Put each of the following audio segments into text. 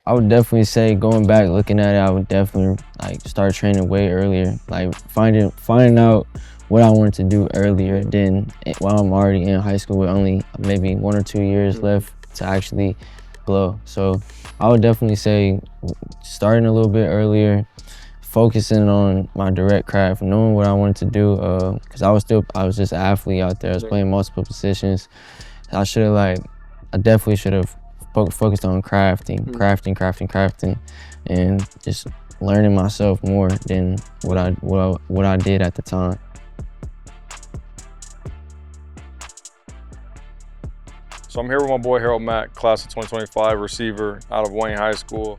I would definitely say going back, looking at it, I would definitely like start training way earlier. Like finding out what I wanted to do earlier than while I'm already in high school with only maybe 1 or 2 years left to actually blow. So I would definitely say starting a little bit earlier, focusing on my direct craft, knowing what I wanted to do, because I was just an athlete out there. I was playing multiple positions. I definitely should have focused on crafting, and just learning myself more than what I did at the time. So I'm here with my boy Harold Mack, class of 2025, receiver out of Wayne High School,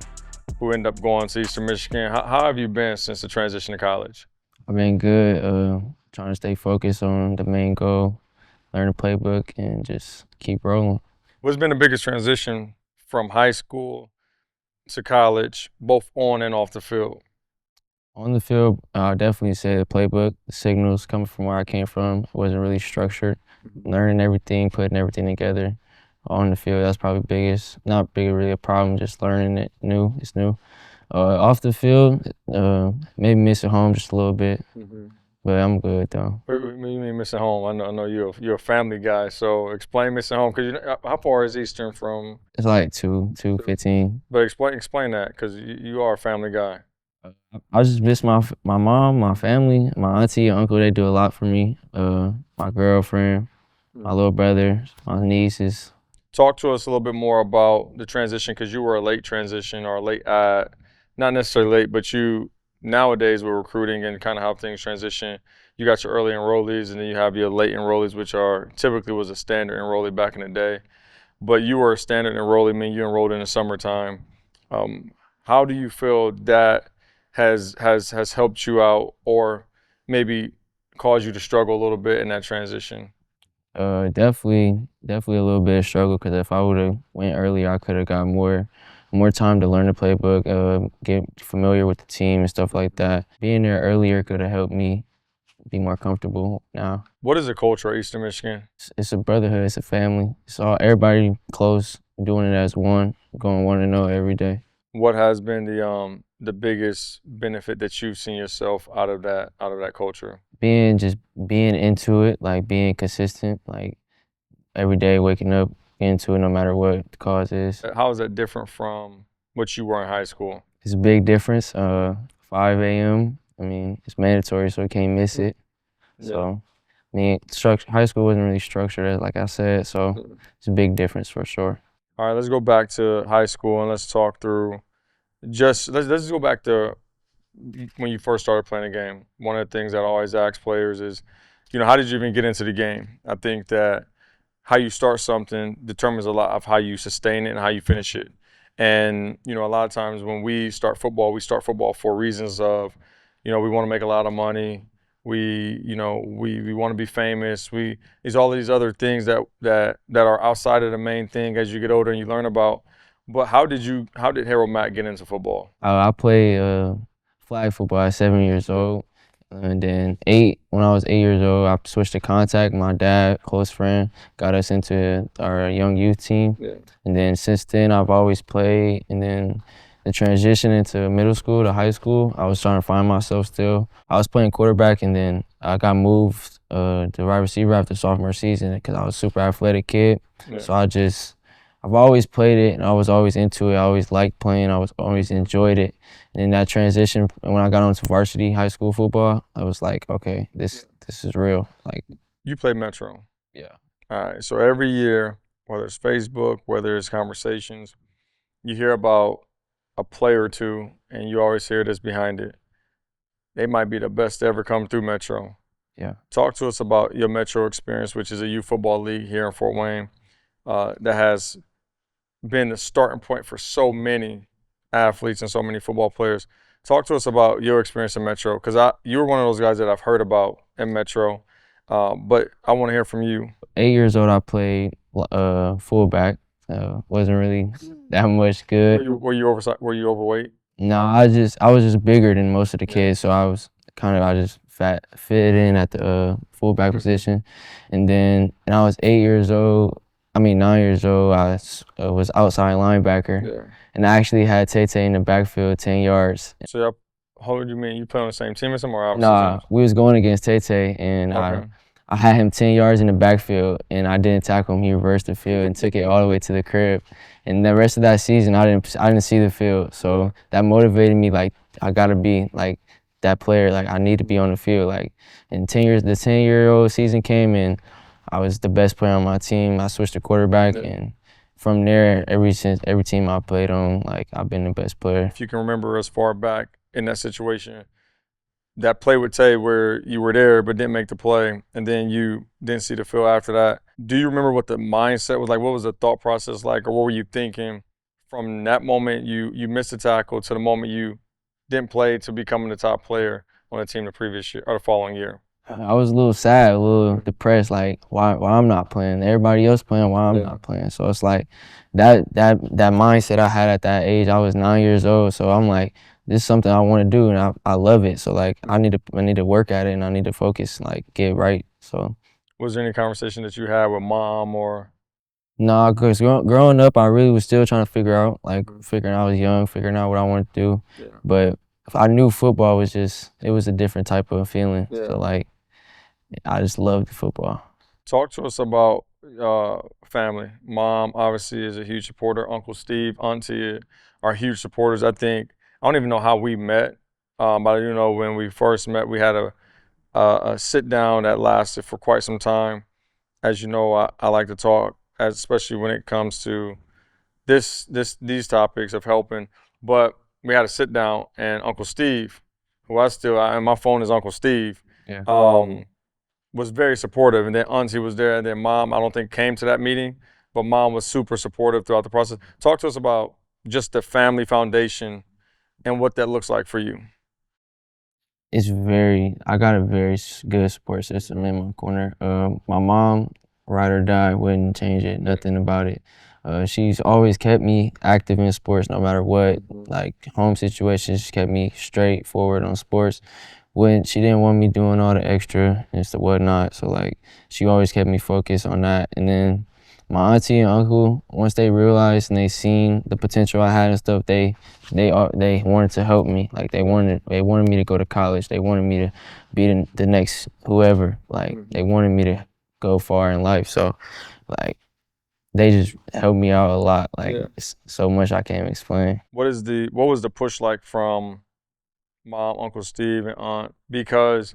who ended up going to Eastern Michigan. How have you been since the transition to college? I've been good, trying to stay focused on the main goal, learn the playbook, and just keep rolling. What's been the biggest transition from high school to college, both on and off the field? On the field, I'll definitely say the playbook, the signals coming from where I came from wasn't really structured. Learning everything, putting everything together. On the field, that's probably not really a problem, just learning it it's new. Off the field, maybe missing home just a little bit, but I'm good though. What do you mean missing home? I know you're a family guy, so explain missing home, because how far is Eastern from? It's like 2:15. But explain that, because you are a family guy. I just miss my mom, my family, my auntie, and uncle. They do a lot for me. My girlfriend, my little brother, my nieces. Talk to us a little bit more about the transition, because you were a late transition, or a late not necessarily late, but you nowadays with recruiting and kind of how things transition, you got your early enrollees and then you have your late enrollees, which are typically was a standard enrollee back in the day. But you were a standard enrollee, meaning you enrolled in the summertime. How do you feel that has helped you out, or maybe caused you to struggle a little bit in that transition? Definitely a little bit of struggle, because if I would have went earlier, I could have got more time to learn the playbook, get familiar with the team and stuff like that. Being there earlier could have helped me be more comfortable now. What is the culture at Eastern Michigan? It's a brotherhood, it's a family. It's all everybody close, doing it as one, going 1-0 every day. What has been the biggest benefit that you've seen yourself out of that culture? Being into it, like being consistent, like every day waking up into it no matter what the cause is. How is that different from what you were in high school? It's a big difference. 5 a.m. I mean, it's mandatory, so you can't miss it. So, I mean, high school wasn't really structured, like I said, so it's a big difference for sure. All right, let's go back to high school and let's talk through let's go back to when you first started playing the game. One of the things that I always ask players is, how did you even get into the game? I think that how you start something determines a lot of how you sustain it and how you finish it. And, a lot of times when we start football for reasons of, we want to make a lot of money. We want to be famous. All these other things that are outside of the main thing as you get older and you learn about. But how did Harold Mack get into football? I played flag football at 7 years old. And then when I was 8 years old, I switched to contact. My dad, close friend, got us into our young youth team. Yeah. And then since then, I've always played. And then the transition into middle school to high school, I was trying to find myself still. I was playing quarterback, and then I got moved to wide receiver after sophomore season because I was a super athletic kid. Yeah. So I've always played it, and I was always into it. I always liked playing. I always enjoyed it. And in that transition, when I got onto varsity high school football, I was like, okay, this is real. Like, you played Metro. Yeah. All right. So every year, whether it's Facebook, whether it's conversations, you hear about a player or two, and you always hear this behind it. They might be the best to ever come through Metro. Yeah. Talk to us about your Metro experience, which is a youth football league here in Fort Wayne that has been the starting point for so many athletes and so many football players. Talk to us about your experience in Metro, because you were one of those guys that I've heard about in Metro, but I want to hear from you. 8 years old, I played fullback. Wasn't really that much good. Were you overweight? No, I was just bigger than most of the kids, so I just fit in at the fullback position. And then when I was 8 years old, I mean 9 years old, was outside linebacker, Yeah. and I actually had Tay Tay in the backfield 10 yards. So how old do you mean? You play on the same team as him or opposite Nah, teams? we was going against Tay Tay, and Okay. I had him 10 yards in the backfield, and I didn't tackle him. He reversed the field and took it all the way to the crib. And the rest of that season, I didn't see the field, so that motivated me. Like I gotta be like that player. Like I need to be on the field. Like in 10 years, the 10-year-old season came, and I was the best player on my team. I switched to quarterback, and from there, every team I played on, like I've been the best player. If you can remember as far back in that situation, that play with Tay where you were there but didn't make the play, and then you didn't see the field after that. Do you remember what the mindset was like? What was the thought process like, or what were you thinking from that moment you missed the tackle to the moment you didn't play to becoming the top player on the team the previous year or the following year? I was a little sad, a little depressed, like why I'm not playing. Everybody else playing, why I'm not playing. So it's like that mindset I had at that age. I was 9 years old, so I'm like, this is something I want to do, and I love it. So like I need to work at it, and I need to focus, like get right. So Was there any conversation that you had with mom or? no, cause growing up, I really was still trying to figure out, like figuring I was young, figuring out what I wanted to do. But if I knew football was it was a different type of feeling. So like I just loved football. Talk to us about family. Mom obviously is a huge supporter. Uncle Steve, Auntie are huge supporters. I think I don't even know how we met, but you know when we first met, we had a sit down that lasted for quite some time. As you know, I like to talk, especially when it comes to these topics of helping. But we had a sit down, and Uncle Steve, who and my phone is Uncle Steve. Yeah. Was very supportive. And then Auntie was there, and then Mom, I don't think came to that meeting, but Mom was super supportive throughout the process. Talk to us about just the family foundation and what that looks like for you. I got a very good support system in my corner. My mom, ride or die, wouldn't change it, nothing about it. She's always kept me active in sports no matter what, like home situations, she kept me straightforward on sports. When she didn't want me doing all the extra and stuff whatnot, so like she always kept me focused on that. And then my auntie and uncle, once they realized and they seen the potential I had and stuff, they wanted to help me. Like they wanted me to go to college. They wanted me to be the next whoever. Like they wanted me to go far in life. So like they just helped me out a lot. Like it's so much I can't explain. What was the push like from Mom, Uncle Steve, and Aunt? Because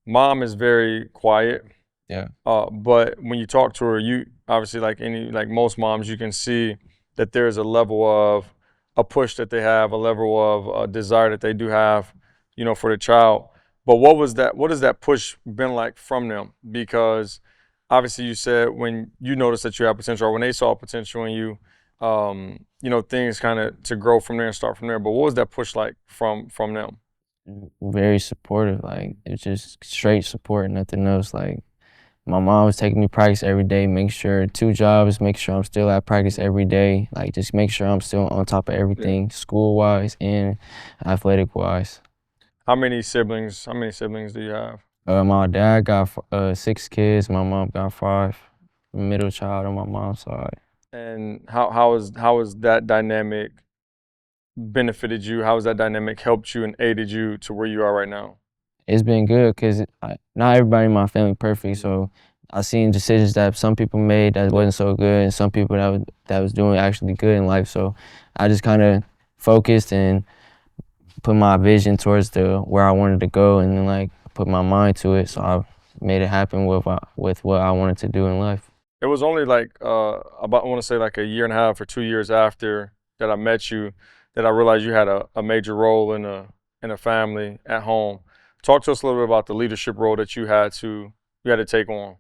Mom is very quiet. Yeah. But when you talk to her, you obviously like most moms, you can see that there's a level of a push that they have, a level of desire that they do have, you know, for the child. But what has that push been like from them? Because obviously you said when you noticed that you have potential, or when they saw potential in you, you know, things kind of to grow from there and start from there. But what was that push like from them? Very supportive. Like it's just straight support, nothing else. Like my mom was taking me practice every day, make sure 2 jobs, make sure I'm still at practice every day. Like just make sure I'm still on top of everything, school wise and athletic wise. How many siblings? How many siblings do you have? My dad got 6 kids, my mom got 5. Middle child on my mom's side. And how is that dynamic benefited you? How has that dynamic helped you and aided you to where you are right now? It's been good because not everybody in my family perfect, so I seen decisions that some people made that wasn't so good, and some people that was doing actually good in life. So I just kind of focused and put my vision towards where I wanted to go, and then like put my mind to it. So I made it happen with what I wanted to do in life. It was only like about I want to say like a year and a half or 2 years after that I met you that I realized you had a major role in a family at home. Talk to us a little bit about the leadership role that you had to take on.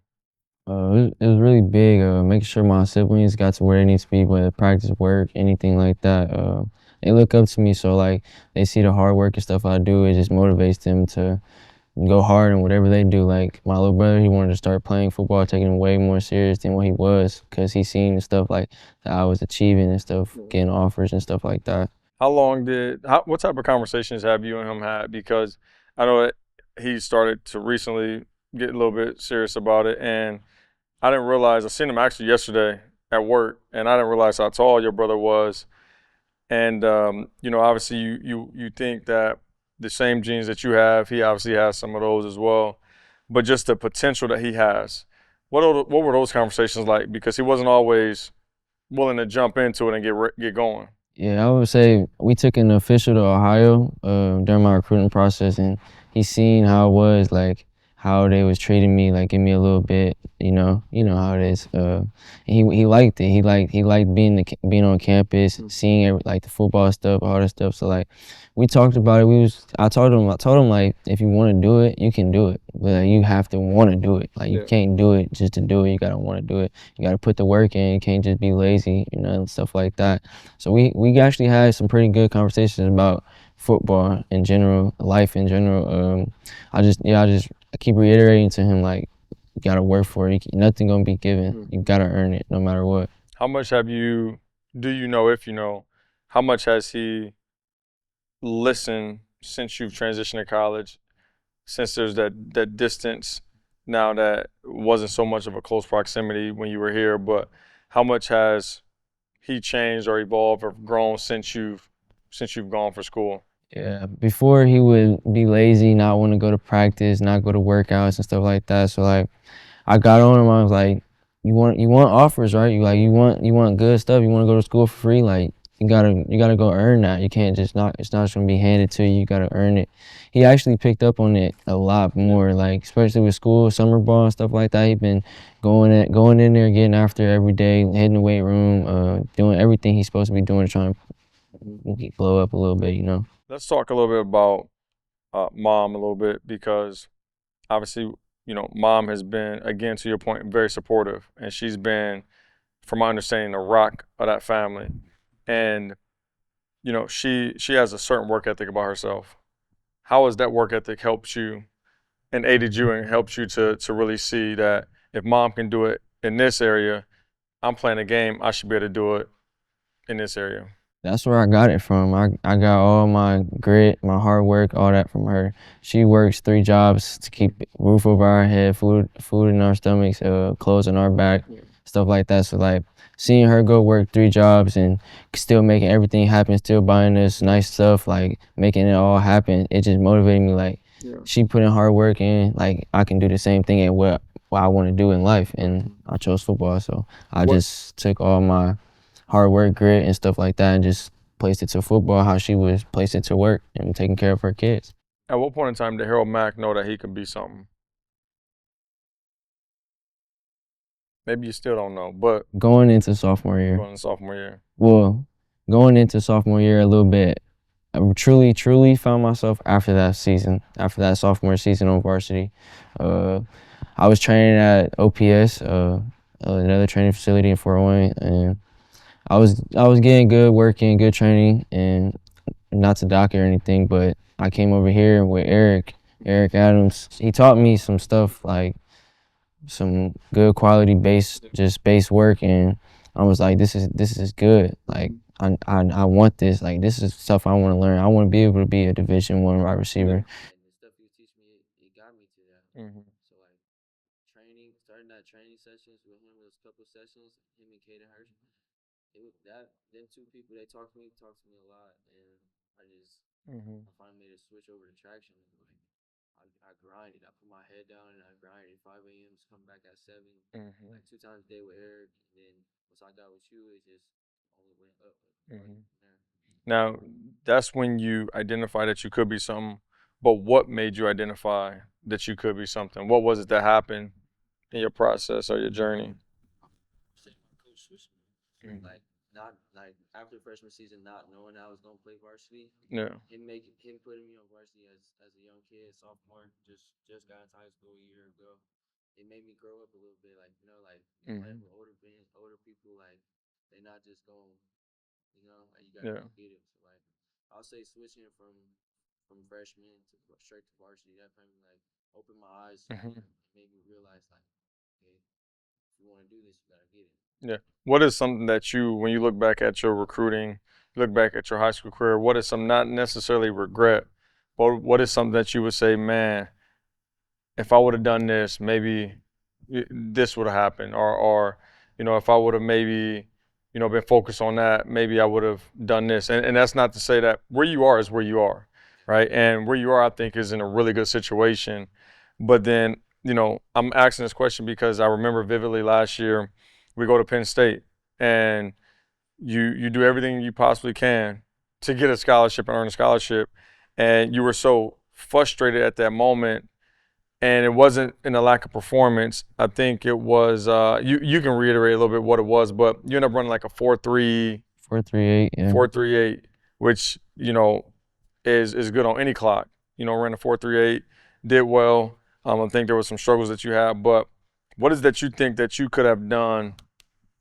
It was really big, making sure my siblings got to where they need to be, whether practice, work, anything like that. They look up to me, so like they see the hard work and stuff I do. It just motivates them to go hard in whatever they do. Like my little brother, he wanted to start playing football, taking it way more serious than what he was, because he seen the stuff like that I was achieving and stuff, getting offers and stuff like that. What type of conversations have you and him had? Because I know that he started to recently get a little bit serious about it, and I didn't realize, I seen him actually yesterday at work, and I didn't realize how tall your brother was. And obviously you think that the same genes that you have, he obviously has some of those as well. But just the potential that he has. What were those conversations like? Because he wasn't always willing to jump into it and get going. Yeah, I would say we took an official to Ohio during my recruiting process, and he seen how it was, like how they was treating me, like give me a little bit, you know how it is. He liked it. He liked being on campus, seeing like the football stuff, all that stuff. So like we talked about it. I told him like if you want to do it, you can do it, but like, you have to want to do it. Like you can't do it just to do it. You gotta want to do it. You gotta put the work in. You can't just be lazy, and stuff like that. So we actually had some pretty good conversations about football in general, life in general. I keep reiterating to him like you gotta work for it. Nothing gonna be given. You gotta earn it no matter what. How much do you know, if you know, how much has he listened since you've transitioned to college, since there's that distance now that wasn't so much of a close proximity when you were here, but how much has he changed or evolved or grown since you've gone for school? Yeah, before he would be lazy, not want to go to practice, not go to workouts and stuff like that. So like I got on him. I was like, you want offers, right? You want good stuff. You want to go to school for free. Like you gotta go earn that. You can't just not. It's not just gonna be handed to you. You gotta earn it. He actually picked up on it a lot more. Like especially with school, summer ball and stuff like that. He been going in there, getting after it every day, hitting the weight room, doing everything he's supposed to be doing, trying to blow up a little bit. Let's talk a little bit about mom a little bit, because obviously, mom has been, again, to your point, very supportive, and she's been, from my understanding, the rock of that family. And she has a certain work ethic about herself. How has that work ethic helped you and aided you and helped you to really see that if mom can do it in this area, I'm playing a game, I should be able to do it in this area? That's where I got it from. I got all my grit, my hard work, all that from her. She works 3 jobs to keep roof over our head, food in our stomachs, clothes on our back, stuff like that. So like seeing her go work 3 jobs and still making everything happen, still buying us nice stuff, like making it all happen, it just motivated me. Like she put in hard work in, like I can do the same thing at what I want to do in life, and I chose football. So I just took all my hard work, grit, and stuff like that, and just placed it to football how she was placed it to work and taking care of her kids. At what point in time did Harold Mack know that he could be something? Maybe you still don't know, but Going into sophomore year, going in sophomore year. well, going into sophomore year a little bit, I truly found myself after that season, after that sophomore season on varsity. I was training at OPS, another training facility in Fort Wayne, and I was getting good working, good training, and not to dock it or anything, but I came over here with Eric Adams. He taught me some stuff, like some good quality base work, and I was like, this is good. Like I want this. Like this is stuff I want to learn. I want to be able to be a Division I wide receiver. And the stuff you teach me, it got me to that. So like starting that training sessions with him, those couple sessions, him and Kaden Hurst, them 2 people, they talked to me a lot, and I finally made a switch over to traction. Like I grinded. I put my head down and I grinded 5 a.m. Come back at 7, like 2 times a day with Eric, and then once I got with you, it just only went up. Now, that's when you identify that you could be something, but what made you identify that you could be something? What was it that happened in your process or your journey? Coach switched me. Like not like after freshman season, not knowing I was gonna play varsity. Yeah. Him putting me on varsity as a young kid, sophomore, just got into high school a year ago. It made me grow up a little bit, like playing with older people, like they not just going, like you gotta go get it. So like I'll say switching from freshman to straight to varsity, that kind of like opened my eyes and made me realize like, okay, if you want to do this, you gotta get it. Yeah. What is something that when you look back at your recruiting, you look back at your high school career, what is some, not necessarily regret, but what is something that you would say, man, if I would have done this, maybe this would have happened, or if I would have maybe been focused on that, maybe I would have done this. And that's not to say that where you are is where you are, right? And where you are, I think, is in a really good situation. But then, I'm asking this question because I remember vividly last year, we go to Penn State, and you do everything you possibly can to get a scholarship and earn a scholarship, and you were so frustrated at that moment. And it wasn't in a lack of performance. I think it was you can reiterate a little bit what it was, but you end up running like a 4.3 4.38, yeah. 4.38, which is good on any clock. Ran a 4.38, did well. I think there was some struggles that you had, but what is that you think that you could have done?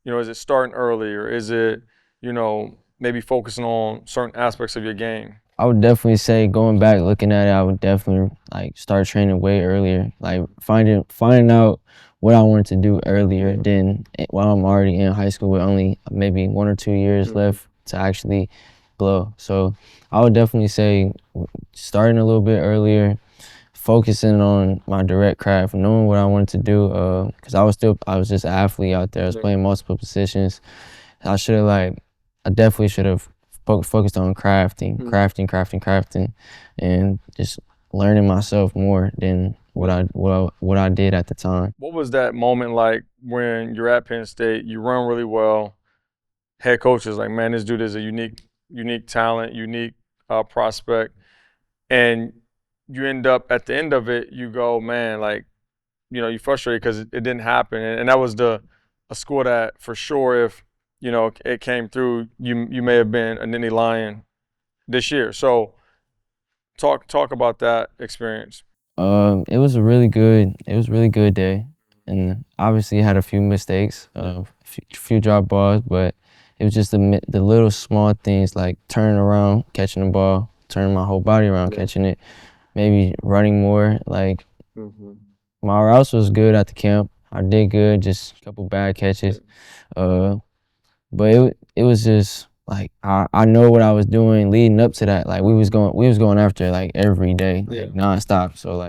Is it starting earlier? Is it maybe focusing on certain aspects of your game? I would definitely say, going back looking at it, I would definitely start training way earlier, finding out what I wanted to do earlier than while I'm already in high school with only maybe 1 or 2 years left to actually blow. So I would definitely say starting a little bit earlier, focusing on my direct craft, knowing what I wanted to do, because I was just an athlete out there. I was playing multiple positions. I definitely should have focused on crafting, and just learning myself more than what I did at the time. What was that moment like when you're at Penn State, you run really well, head coach is like, man, this dude is a unique talent, unique prospect, and you end up at the end of it, you go, man, you're frustrated because it didn't happen, and that was a school that for sure, if it came through, you may have been a Nittany Lion this year. So talk about that experience. It was a really good day, and obviously had a few mistakes, a few drop balls, but it was just the little small things like turning around, catching the ball, turning my whole body around, catching it, maybe running more. My routes was good at the camp. I did good, just a couple bad catches. But it was just I know what I was doing leading up to that. We was going after it every day, nonstop. So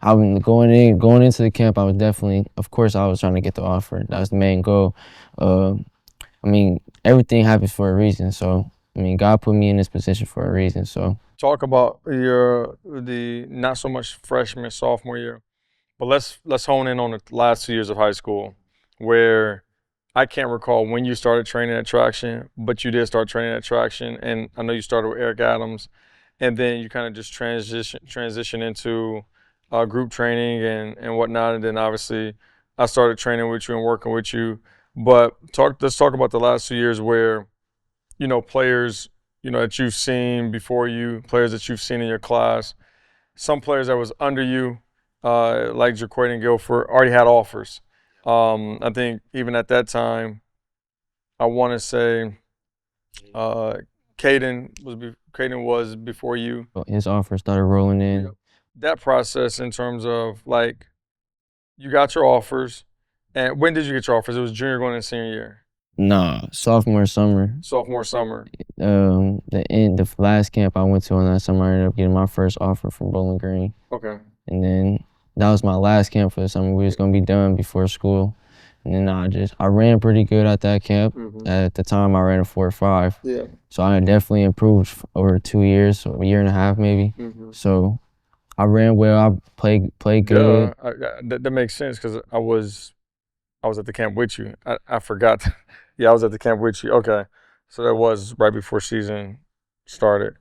I was going into the camp. I was definitely, of course, I was trying to get the offer. That was the main goal. Everything happens for a reason. So God put me in this position for a reason. So talk about the not so much freshman, sophomore year, but let's hone in on the last 2 years of high school, where I can't recall when you started training at Traction, but you did start training at Traction, and I know you started with Eric Adams, and then you kind of just transition into group training and whatnot, and then obviously I started training with you and working with you. But let's talk about the last 2 years where players that you've seen before you, players that you've seen in your class, some players that was under you, like Jaquaden Guilford, already had offers. I think even at that time, I want to say Caden was before you. his offer started rolling in. That process in terms of you got your offers, and when did you get your offers? It was junior going into senior year. Nah, sophomore summer. Sophomore summer. The last camp I went to in that summer, I ended up getting my first offer from Bowling Green. Okay. And then that was my last camp for the summer. We was gonna be done before school, and then I ran pretty good at that camp. At the time, I ran a 4.5. Yeah. So I definitely improved over 2 years, or a year and a half maybe. So I ran well. I played good. Yeah, that makes sense because I was at the camp with you. I forgot. Yeah, I was at the camp with you. Okay, so that was right before season started.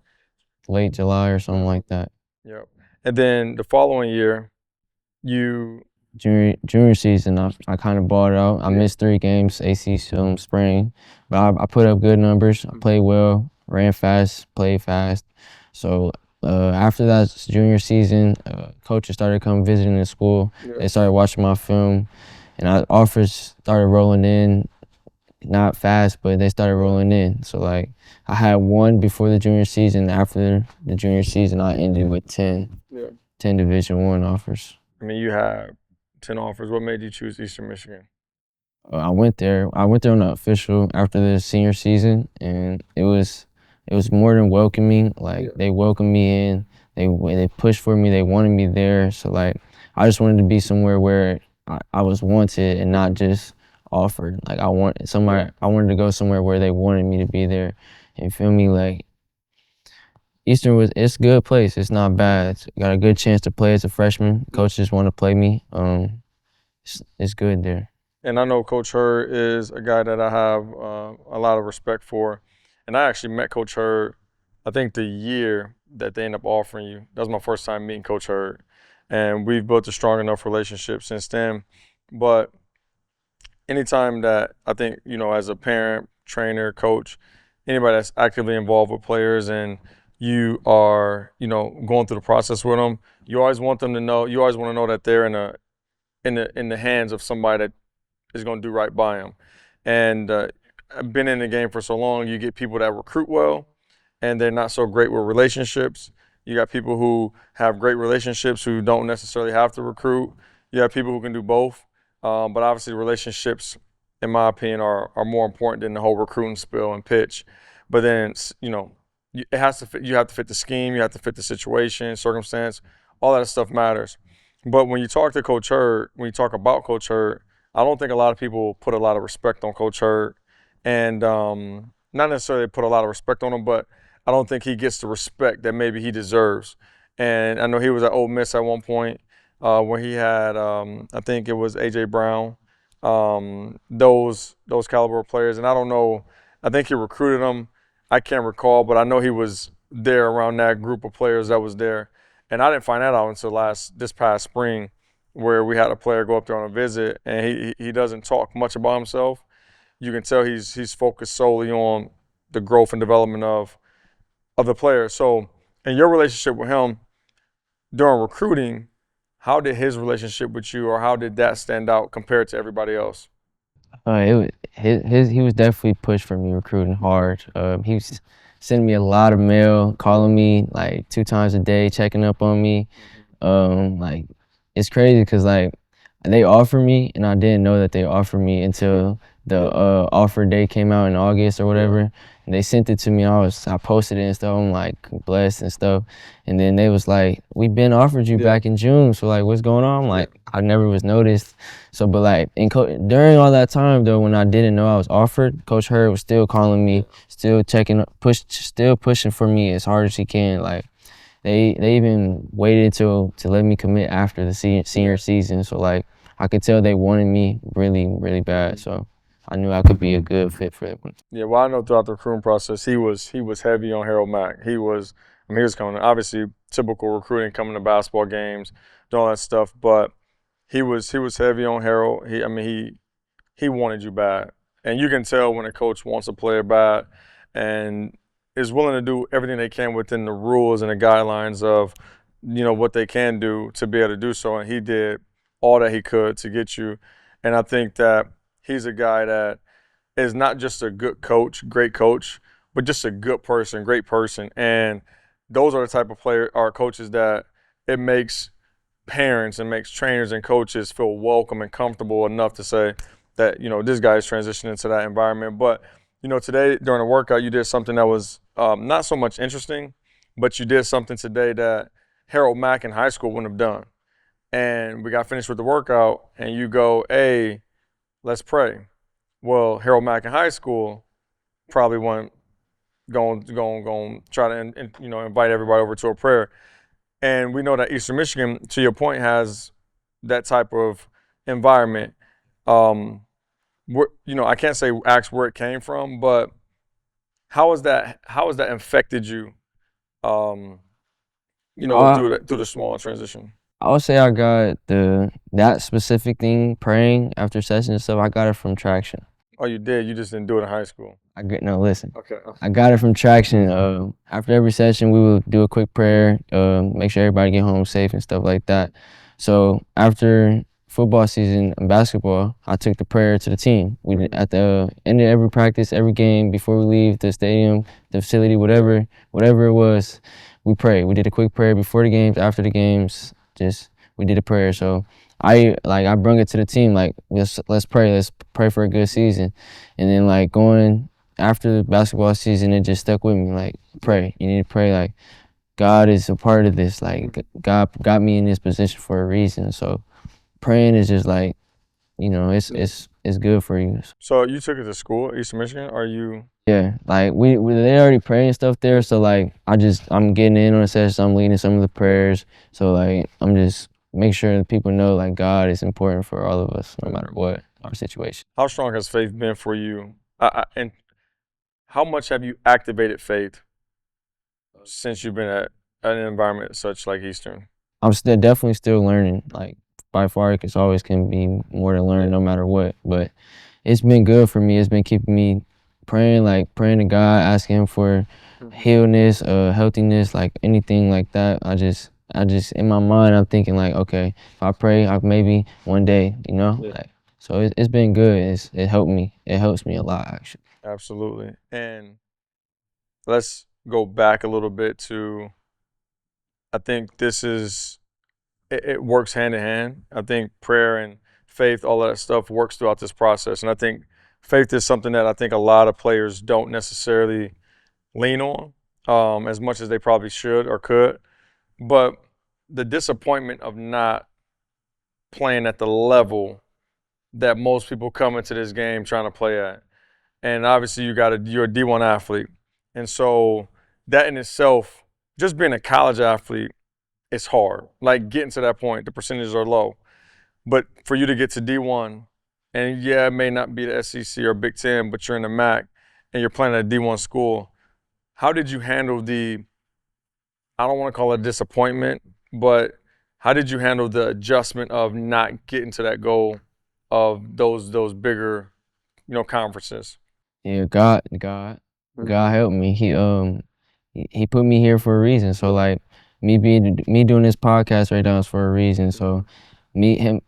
Late July or something like that. Yep. And then the following year, junior season, I kind of balled out. I missed 3 games, AC spring, but I put up good numbers. I played well, ran fast, played fast. So after that junior season, coaches started coming visiting the school. They started watching my film, and offers started rolling in. Not fast, but they started rolling in. So I had 1 before the junior season. After the junior season, I ended with 10 Division I offers. You had 10 offers. What made you choose Eastern Michigan? I went there on the official after the senior season, and it was more than welcoming. They welcomed me in. They pushed for me. They wanted me there. So I just wanted to be somewhere where I was wanted and not just offered. Like I wanted to go somewhere where they wanted me to be there. You feel me? Like Eastern it's a good place. It's not bad. Got a good chance to play as a freshman. Coaches want to play me. It's good there. And I know Coach Hurd is a guy that I have a lot of respect for. And I actually met Coach Hurd, I think the year that they end up offering you. That was my first time meeting Coach Hurd. And we've built a strong enough relationship since then. But anytime that I think, as a parent, trainer, coach, anybody that's actively involved with players and you are, going through the process with them, you always want them to know, you always want to know that they're in the hands of somebody that is going to do right by them. And I've been in the game for so long, you get people that recruit well and they're not so great with relationships. You got people who have great relationships who don't necessarily have to recruit. You have people who can do both. But obviously relationships, in my opinion, are more important than the whole recruiting spill and pitch. But then, it has to fit, you have to fit the scheme, you have to fit the situation, circumstance, all that stuff matters. But when you talk to Coach Hurd, when you talk about Coach Hurd, I don't think a lot of people put a lot of respect on Coach Hurd. And not necessarily put a lot of respect on him, but I don't think he gets the respect that maybe he deserves. And I know he was at Ole Miss at one point where he had, I think it was A.J. Brown, those caliber of players. And I don't know, I think he recruited them. I can't recall, but I know he was there around that group of players that was there. And I didn't find that out until this past spring, where we had a player go up there on a visit, and he doesn't talk much about himself. You can tell he's focused solely on the growth and development of the player. So in your relationship with him during recruiting, how did his relationship with you, or how did that stand out compared to everybody else? He was definitely pushed for me recruiting hard. He was sending me a lot of mail, calling me like 2 times a day, checking up on me. Like it's crazy because like they offered me and I didn't know that they offered me until the offer day came out in August or whatever. And they sent it to me. I posted it and stuff. I'm like blessed and stuff. And then they was like, "We've been offered you back in June. So like, what's going on?" I'm like, I never was noticed. So, but like, during all that time though, when I didn't know I was offered, Coach Hurd was still calling me, still still pushing for me as hard as he can. Like, they even waited to let me commit after the senior season. So like, I could tell they wanted me really, really bad. So I knew I could be a good fit for them. Yeah, well, I know throughout the recruiting process, he was heavy on Harold Mack. He was coming, obviously typical recruiting, coming to basketball games, doing all that stuff. But he was heavy on Harold. He wanted you bad, and you can tell when a coach wants a player bad, and is willing to do everything they can within the rules and the guidelines of, what they can do to be able to do so. And he did all that he could to get you. And I think that he's a guy that is not just a good coach, great coach, but just a good person, great person. And those are the type of coaches that it makes parents and makes trainers and coaches feel welcome and comfortable enough to say that, this guy is transitioning to that environment. But, today during the workout, you did something that was not so much interesting, but you did something today that Harold Mack in high school wouldn't have done. And we got finished with the workout, and you go, "Hey, let's pray." Well, Harold Mack in high school probably wasn't going to try to invite everybody over to a prayer. And we know that Eastern Michigan, to your point, has that type of environment. I can't say ask where it came from, but how has that affected you? Through the small transition. I would say I got that specific thing, praying after session and stuff. I got it from Traction. Oh, you did? You just didn't do it in high school? Listen. Okay. I got it from Traction. After every session, we would do a quick prayer, make sure everybody get home safe and stuff like that. So after football season and basketball, I took the prayer to the team. We at the end of every practice, every game, before we leave the stadium, the facility, whatever it was, we prayed. We did a quick prayer before the games, after the games. We did a prayer. So I brung it to the team, like, let's pray for a good season. And then like going after the basketball season, it just stuck with me, like, pray. You need to pray, like, God is a part of this, like, God got me in this position for a reason. So praying is just like, it's good for you. So you took it to school, Eastern Michigan? Are you? Yeah, like we they already praying stuff there, so like I'm getting in on the session, I'm leading some of the prayers, so like I'm just make sure that people know like God is important for all of us, no matter what our situation. How strong has faith been for you? And how much have you activated faith since you've been at an environment such like Eastern? I'm definitely still learning. Like by far, it's always can be more to learn, no matter what. But it's been good for me. It's been keeping me praying to God, asking Him for healness, healthiness, like anything like that. I just in my mind, I'm thinking like, okay, if I pray, maybe one day, like. So it's been good. It helped me. It helps me a lot, actually. Absolutely. And let's go back a little bit to, I think it works hand in hand. I think prayer and faith, all of that stuff works throughout this process. And I think faith is something that I think a lot of players don't necessarily lean on as much as they probably should or could. But the disappointment of not playing at the level that most people come into this game trying to play at. And obviously you're a D1 athlete. And so that in itself, just being a college athlete, it's hard. Like getting to that point, the percentages are low. But for you to get to D1, and yeah, it may not be the SEC or Big Ten, but you're in the MAC and you're playing at a D1 school, how did you handle I don't want to call it disappointment, but how did you handle the adjustment of not getting to that goal of those bigger, conferences? Yeah, God helped me. He put me here for a reason. So like me doing this podcast right now is for a reason. So me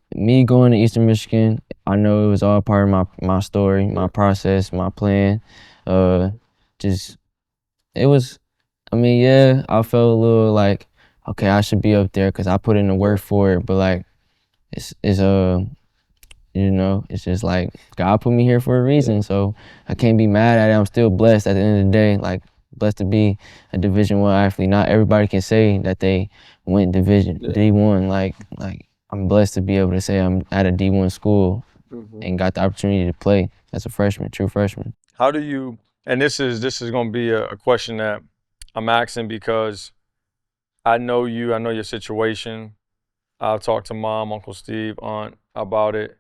going to Eastern Michigan, I know it was all part of my story, my process, my plan. Just it was. I mean, yeah, I felt a little like, okay, I should be up there because I put in the work for it. But like, it's it's just like God put me here for a reason, so I can't be mad at it. I'm still blessed at the end of the day, like blessed to be a Division I athlete. Not everybody can say that they went D1. Like I'm blessed to be able to say I'm at a D1 school and got the opportunity to play as a freshman, true freshman. How do you? And this is going to be a question that I'm asking because I know you, I know your situation. I've talked to mom, Uncle Steve, aunt about it.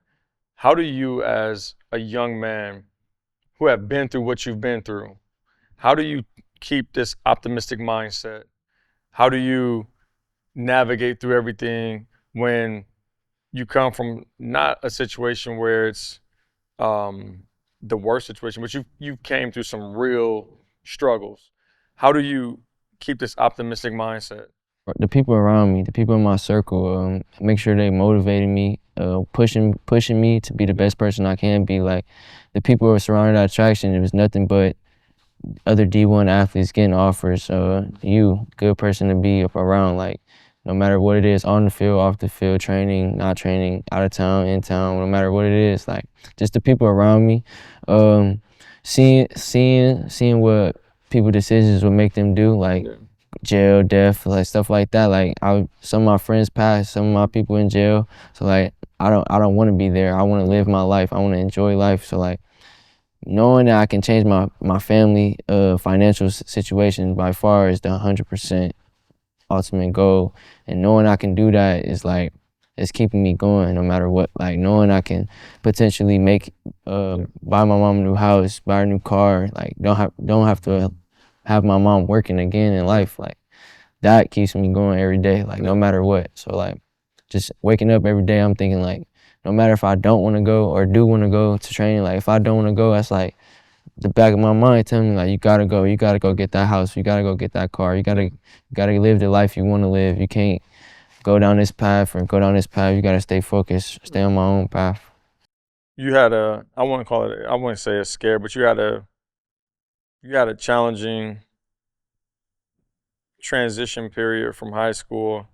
How do you, as a young man who have been through what you've been through, how do you keep this optimistic mindset? How do you navigate through everything when you come from not a situation where it's the worst situation, but you came through some real struggles? How do you keep this optimistic mindset? The people around me, the people in my circle, make sure they motivating me, pushing me to be the best person I can be. Like the people who are surrounded at Attraction, it was nothing but other D1 athletes getting offers. Good person to be up around. Like no matter what it is, on the field, off the field, training, not training, out of town, in town, no matter what it is. Like just the people around me, seeing what people decisions would make them do. Like. Yeah. Jail, death, like stuff like that. Like some of my friends passed, some of my people in jail. So like I don't want to be there. I want to live my life. I want to enjoy life. So like knowing that I can change my family financial situation by far is the 100% ultimate goal. And knowing I can do that is like it's keeping me going no matter what. Like knowing I can potentially buy my mom a new house, buy a new car. Like don't have to have my mom working again in life, like that keeps me going every day, like no matter what. So like just waking up every day, I'm thinking like no matter if I don't want to go or do want to go to training, like if I don't want to go, that's like the back of my mind telling me like you gotta go get that house, you gotta go get that car, you gotta live the life you want to live. You can't go down this path or go down this path. You gotta stay focused, stay on my own path. You had I wouldn't say a scare, but you had a challenging transition period from high school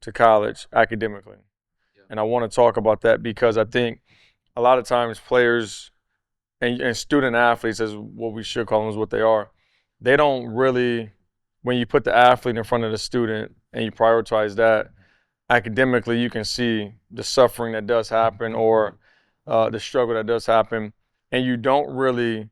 to college academically. Yeah. And I want to talk about that because I think a lot of times players and student athletes, as what we should call them, is what they are, they don't really, when you put the athlete in front of the student and you prioritize that, academically you can see the suffering that does happen or the struggle that does happen, and you don't really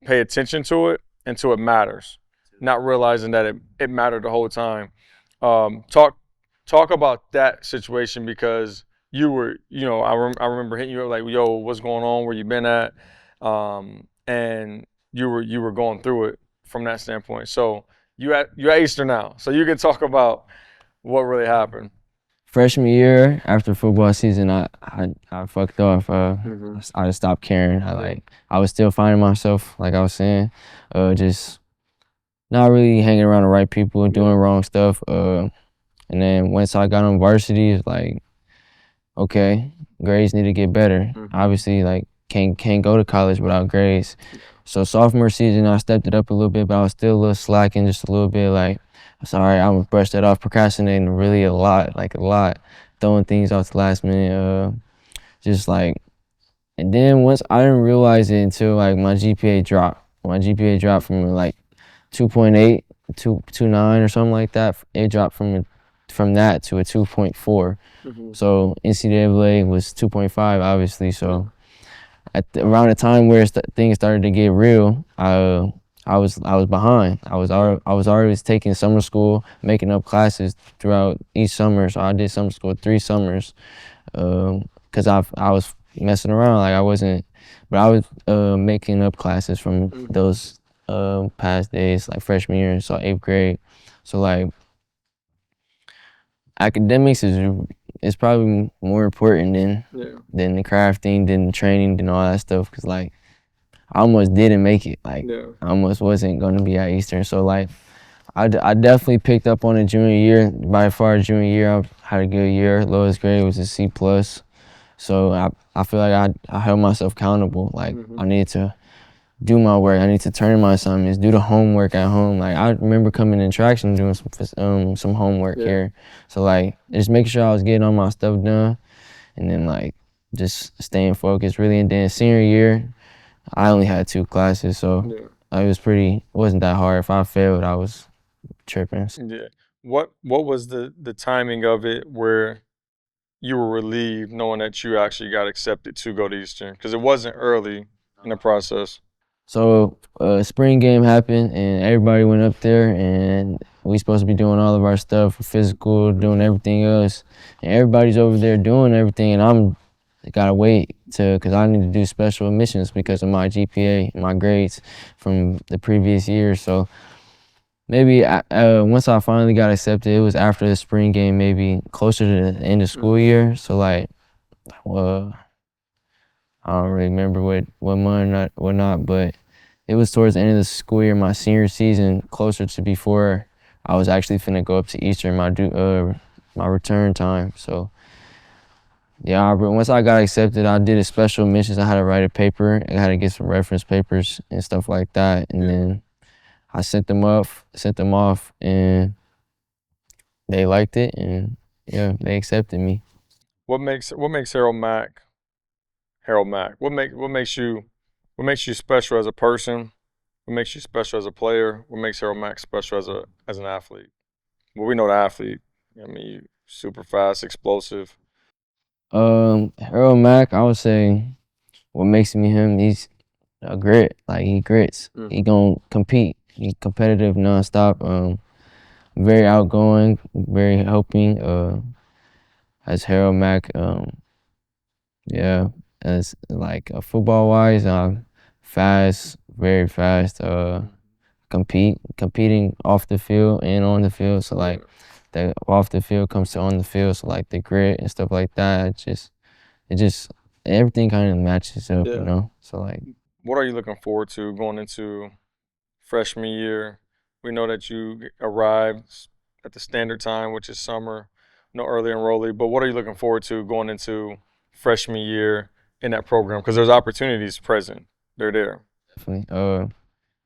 pay attention to it until it matters, not realizing that it mattered the whole time. Talk about that situation because you were, I remember hitting you up like, yo, what's going on? Where you been at? And you were going through it from that standpoint. So you at Eastern now, so you can talk about what really happened. Freshman year, after football season, I fucked off. I just stopped caring. I was still finding myself, like I was saying, just not really hanging around the right people, doing wrong stuff. And then once I got on varsity, it's like, okay, grades need to get better. Obviously, like can't go to college without grades. So sophomore season, I stepped it up a little bit, but I was still a little slacking, just a little bit. Like, sorry, I'm gonna brush that off. Procrastinating really a lot, throwing things off the last minute. Just like, and then once I didn't realize it until like my GPA dropped. My GPA dropped from like 2.8 to 2.9 or something like that. It dropped from that to a 2.4. So NCAA was 2.5, obviously. So around the time where things started to get real, I was behind. I was already taking summer school, making up classes throughout each summer. So I did summer school 3 summers, cause I was messing around, like I wasn't, but I was making up classes from those past days, like freshman year, so 8th grade. So like academics is probably more important than the crafting, than the training, than all that stuff. Cause like I almost didn't make it. Like I almost wasn't gonna be at Eastern. So like I definitely picked up on it junior year. By far junior year, I had a good year. Lowest grade was a C+. So I feel like I held myself accountable. Like I needed to do my work. I need to turn in my assignments, do the homework at home. Like I remember coming in traction doing some homework here. So like just making sure I was getting all my stuff done, and then like just staying focused really. And then senior year, I only had 2 classes, so it wasn't that hard. If I failed, I was tripping. Yeah. What was the timing of it where you were relieved knowing that you actually got accepted to go to Eastern? Because it wasn't early in the process. So spring game happened, and everybody went up there, and we supposed to be doing all of our stuff, physical, doing everything else, and everybody's over there doing everything, and I gotta wait because I need to do special admissions because of my GPA, my grades from the previous year. So maybe once I finally got accepted, it was after the spring game, maybe closer to the end of school year. So like, I don't really remember what month or not, but it was towards the end of the school year, my senior season, closer to before I was actually finna go up to Eastern, my return time. So yeah, once I got accepted, I did a special admissions. I had to write a paper. I had to get some reference papers and stuff like that, and then I sent them off, and they liked it, and yeah, they accepted me. What makes Harold Mack? What makes you special as a person? What makes you special as a player? What makes Harold Mack special as an athlete? Well, we know the athlete. I mean, you super fast, explosive. Harold Mack, I would say what makes me him, he's a grit. Like he grits. He gonna compete. He's competitive nonstop. Very outgoing, very helping. As Harold Mack, yeah, as like football wise, fast, very fast. Competing off the field and on the field. So like the off the field comes to on the field. So like the grit and stuff like that. It just everything kind of matches up, you know. So like, What are you looking forward to going into freshman year? We know that you arrived at the standard time, which is summer, no early enrollee. But what are you looking forward to going into freshman year in that program? Because there's opportunities present. They're there. definitely.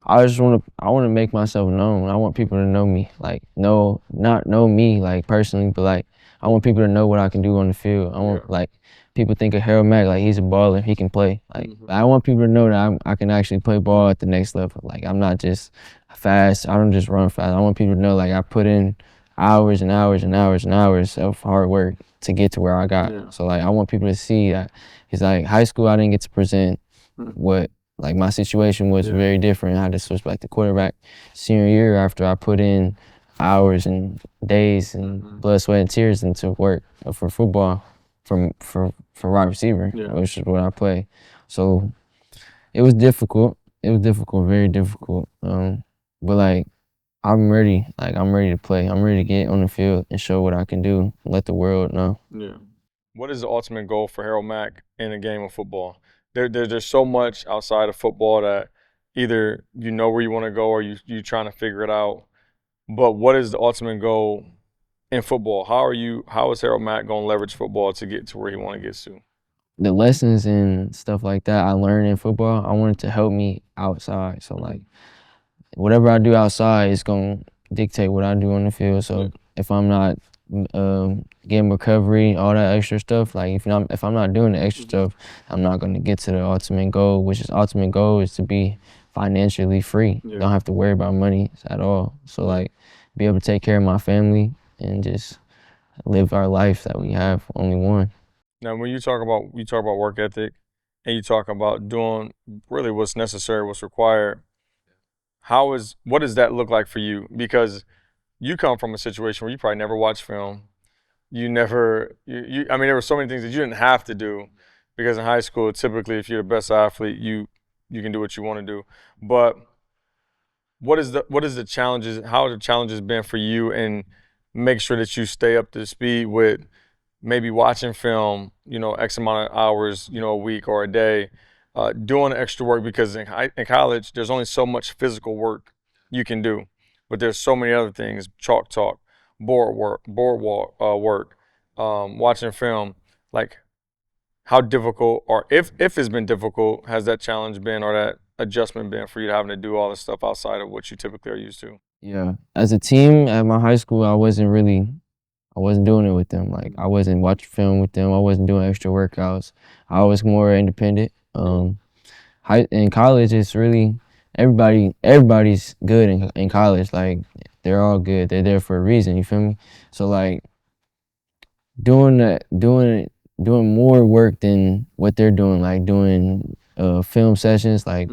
I want to make myself known. I want people to know me, like not know me like personally, but like I want people to know what I can do on the field. I want like people think of Harold Mack like he's a baller, he can play. Like I want people to know that I can actually play ball at the next level. Like I'm not just fast. I don't just run fast. I want people to know like hours and hours and hours and hours of hard work to get to where I got. Yeah. So like I want people to see that it's like high school I didn't get to present what like my situation was very different. I had to switch back to quarterback senior year after I put in hours and days and blood, sweat, and tears into work for football for wide receiver, which is what I play. So it was difficult. It was difficult, very difficult. But like I'm ready. Like I'm ready to play. I'm ready to get on the field and show what I can do. Let the world know. Yeah. What is the ultimate goal for Harold Mack in a game of football? There's so much outside of football that either you know where you want to go or you trying to figure it out. But what is the ultimate goal in football? How is Harold Mack going to leverage football to get to where he want to get to? The lessons and stuff like that I learned in football, I wanted to help me outside. So like whatever I do outside is gonna dictate what I do on the field. So if I'm not getting recovery, all that extra stuff, like if I'm not doing the extra stuff, I'm not gonna get to the ultimate goal, which is ultimate goal is to be financially free. Don't have to worry about money at all. So like be able to take care of my family and just live our life that we have only one. Now, when you talk about work ethic, and you talk about doing really what's necessary, what's required. What does that look like for you? Because you come from a situation where you probably never watched film. You never, I mean, there were so many things that you didn't have to do, because in high school, typically, if you're the best athlete, you can do what you want to do. But what is the challenges? How have the challenges been for you, and make sure that you stay up to speed with maybe watching film, X amount of hours, a week or a day, doing extra work, because in college, there's only so much physical work you can do, but there's so many other things: chalk talk, boardwalk work, watching film. Like, how difficult, or if it's been difficult, has that challenge been, or that adjustment been for you, having to do all this stuff outside of what you typically are used to? Yeah, as a team at my high school, I wasn't doing it with them. Like I wasn't watching film with them. I wasn't doing extra workouts. I was more independent. In college, it's really everybody's good in college. Like they're all good. They're there for a reason. You feel me? So like doing more work than what they're doing, like doing film sessions, like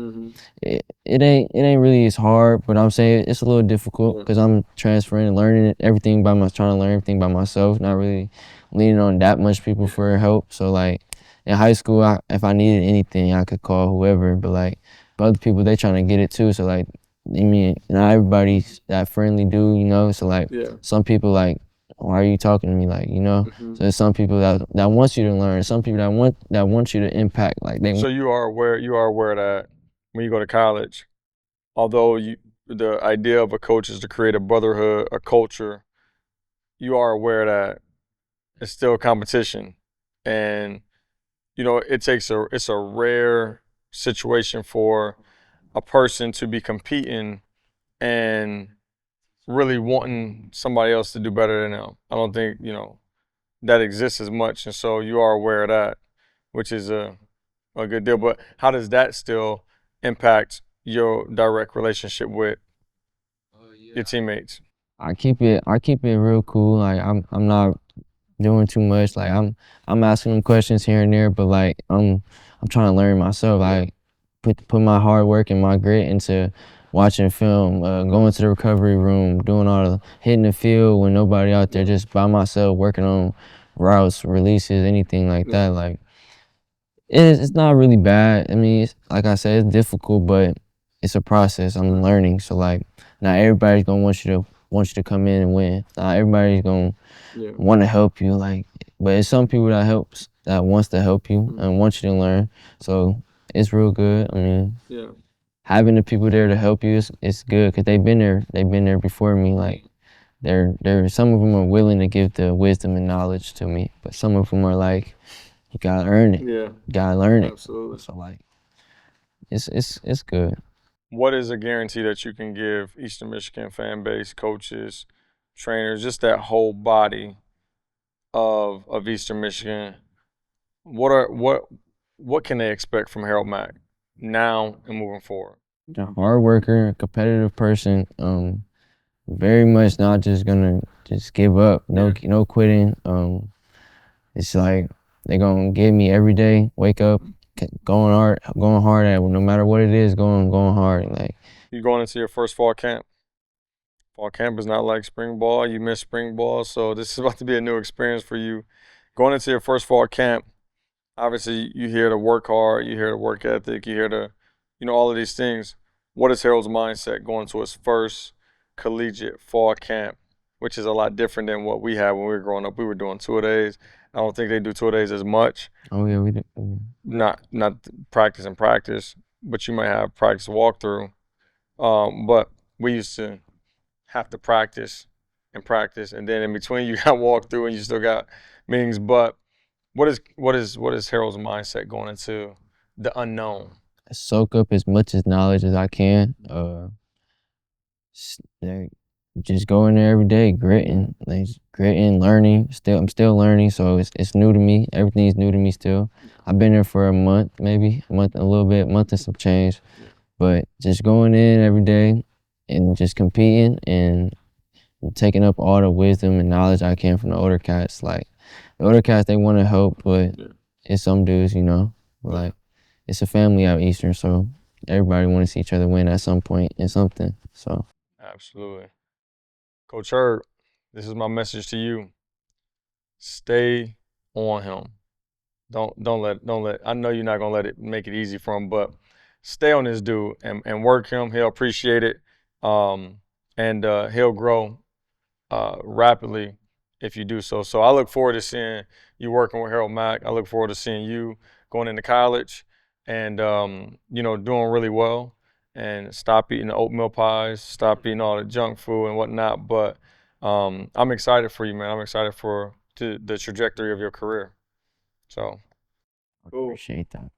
it ain't really as hard, but I'm saying it's a little difficult because I'm transferring and learning trying to learn everything by myself, not really leaning on that much people for help. So like in high school, if I needed anything, I could call whoever, but other people, they trying to get it too. So like, I mean, not everybody's that friendly dude. So like some people like, why are you talking to me, like, So there's some people that want you to learn, some people that want you to impact, like they. So you are aware that when you go to college, although the idea of a coach is to create a brotherhood, a culture, you are aware that it's still competition, and it's a rare situation for a person to be competing and really wanting somebody else to do better than them. I don't think that exists as much, and so you are aware of that, which is a good deal. But how does that still impact your direct relationship with your teammates? I keep it real cool. Like I'm not doing too much. Like I'm asking them questions here and there, but like I'm trying to learn myself. I put my hard work and my grit into watching film, going to the recovery room, doing all the hitting the field when nobody out there, just by myself, working on routes, releases, anything like that. Like it's not really bad. I mean, like I said, it's difficult, but it's a process. I'm learning. So like, not everybody's gonna want you to come in and win. Not everybody's gonna want to help you. Like, but it's some people that wants to help you and want you to learn. So it's real good. I mean, having the people there to help you is good, because they've been there before me. Like, some of them are willing to give the wisdom and knowledge to me, but some of them are like, you gotta earn it. You gotta learn it. Absolutely. So like, it's good. What is a guarantee that you can give Eastern Michigan fan base, coaches, trainers, just that whole body of Eastern Michigan? What can they expect from Harold Mack now and moving forward? A hard worker, a competitive person, very much not just gonna just give up. No quitting. It's like they gonna give me every day. Wake up, going hard at it, no matter what it is. Going hard. Like You going into your first fall camp. Fall camp is not like spring ball. You missed spring ball, so this is about to be a new experience for you. Going into your first fall camp, obviously you hear to work hard, you hear the work ethic, you hear the, all of these things. What is Harold's mindset going to his first collegiate fall camp, which is a lot different than what we had when we were growing up. We were doing 2-a-days. I don't think they do 2-a-days as much. oh yeah, we do. Not practice and practice, but you might have practice walkthrough. But we used to have to practice and then in between you got walkthrough and you still got meetings. But what is Harold's mindset going into the unknown? Soak up as much as knowledge as I can. Like, just go in there every day, gritting, learning. I'm still learning, so it's new to me. Everything's new to me still. I've been there for a month, maybe a month, a little bit, month and some change. But just going in every day and just competing and taking up all the wisdom and knowledge I can from the older cats. Like the older cats, they want to help, but it's some dudes, like it's a family out Eastern, so everybody want to see each other win at some point in something. So Absolutely. Coach Herb, this is my message to you. Stay on him. Don't let I know you're not gonna let it make it easy for him, but stay on this dude and work him. He'll appreciate it. And he'll grow rapidly if you do so. So I look forward to seeing you working with Harold Mack. I look forward to seeing you going into college and doing really well. And stop eating the oatmeal pies, stop eating all the junk food and whatnot. But I'm excited for you, man. I'm excited for the trajectory of your career. So, I appreciate that.